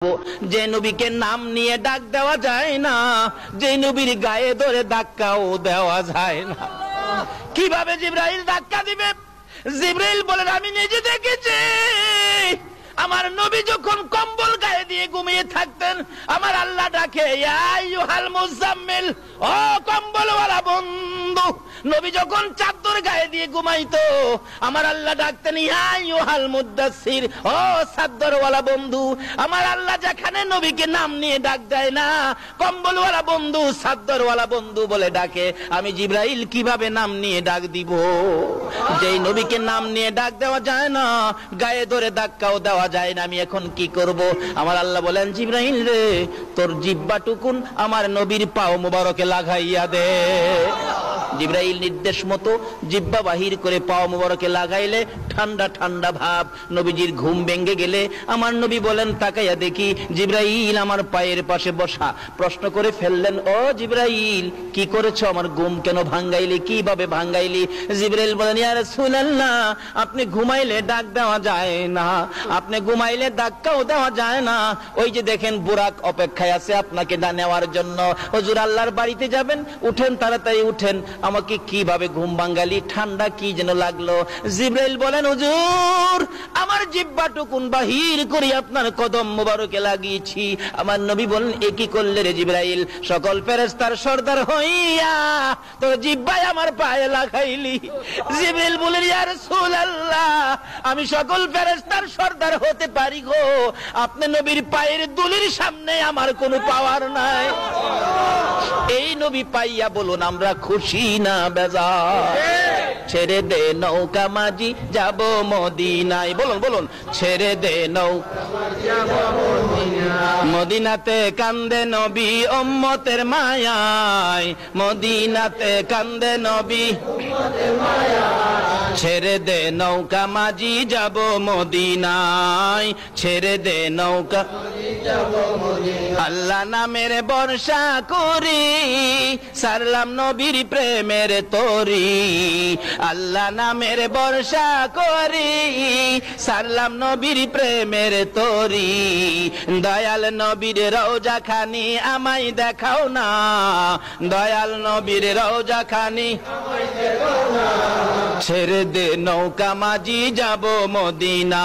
যে নবীকে নাম নিয়ে ডাক দেওয়া যায় না, যে নবীর গায়ে ধরে ধাক্কাও দেওয়া যায় না। কিভাবে জিবরাইল ধাক্কা দিবে? জিবরাইল বলেন, আমি নিজে দেখেছি আমার নবী যখন কম্বল গায়ে দিয়ে ঘুমিয়ে থাকতেন, আমার আল্লাহ ডাকে, ইয়া আইয়ুহাল মুজাম্মিল, ও কম্বলওয়ালা বন্ধু। নবী যখন চাদর গায়ে দিয়ে ঘুমাইতো, আমার আল্লাহ ডাকতেন, ইয়া আইয়ুহাল মুদাসসির, ও চাদরওয়ালা বন্ধু। আমার আল্লাহ যেখানে নবীকে নাম নিয়ে ডাক দেয় না, কম্বলওয়ালা বন্ধু, চাদরওয়ালা বন্ধু বলে ডাকে, আমি জিবরাইল কিভাবে নাম নিয়ে ডাক দিব? যেই নবীকে নাম নিয়ে ডাক দেওয়া যায় না, গায়ে ধরে ধাক্কাও দেওয়া যায় না, আমি এখন কি করব? আমার আল্লাহ বলেন, জিবরাইল রে, তোর জিহ্বাটুকুন আমার নবীর পাও মুবারকে লাগাইয়া দে। জিবরাইল নির্দেশ মতো জিহ্বা বাহির করে পাও মুবারকে লাগাইলে ঠান্ডা ঠান্ডা ভাব। নবীজির ঘুম ভেঙে গেলে আমার নবী বলেন, তাকাইয়া দেখি জিবরাইল আমার পায়ের পাশে বসা। প্রশ্ন করে ফেললেন, ও জিবরাইল, কি করেছো? আমার ঘুম কেন ভাঙ্গাইলি? কিভাবে ভাঙ্গাইলি? জিবরাইল বলেন, ইয়া রাসূলুল্লাহ, আপনি ঘুমাইলে ডাক দেওয়া যায় না, আপনি ঘুমাইলে ধাক্কাও দেওয়া যায় না। ওই যে দেখেন বুরাক অপেক্ষায় আছে আপনাকে নেওয়ার জন্য। হুজুর আল্লাহর বাড়িতে যাবেন, উঠেন, তাড়াতাড়ি উঠেন। আমাকে কিভাবে ঘুম ভাঙ্গালি? ঠান্ডা কি যেন লাগলো। জিবরাইল বলেন, হুজুর আমার জিহ্বাটুকুন বাহির করে আপনার কদম মুবারকে লাগিয়েছি। আমার নবী বলেন, এ কি করলে রে জিবরাইল? সকল ফেরেশতার সর্দার হইয়া তোর জিহ্বায় আমার পায়ে লাগাইলি। জিবরাইল বলেন, ইয়া রাসূলুল্লাহ, আমি সকল ফেরেশতার সর্দার হতে পারি গো, আপনি নবীর পায়ের দুলির সামনে আমার কোনো পাওয়ার নাই। এই নবী পাইয়া বলুন আমরা খুশি না বেজার? ছেড়ে দে নৌকা মাঝি যাব মদিনায়। বলুন বলুন, ছেড়ে দে নৌকা মদিনাতে কান্দে নবী উম্মতের মায়ায়, মদিনাতে কান্দে নবী। ছেড়ে দে নৌকা মাঝি যাব মদিনায়, ছেড়ে দে নৌকা। আল্লাহ নামের বর্ষা করি, সারলাম নবীর প্রেমের তরি। আল্লাহ নামের বর্ষা করি, সারলাম নবীর প্রেমের তরি। দয়াল নবীর রওজা খানি আমায় দেখাও না, দয়াল নবীর রওজা খানি। ছেড়ে দে নৌকা মাঝি যাব মদিনা।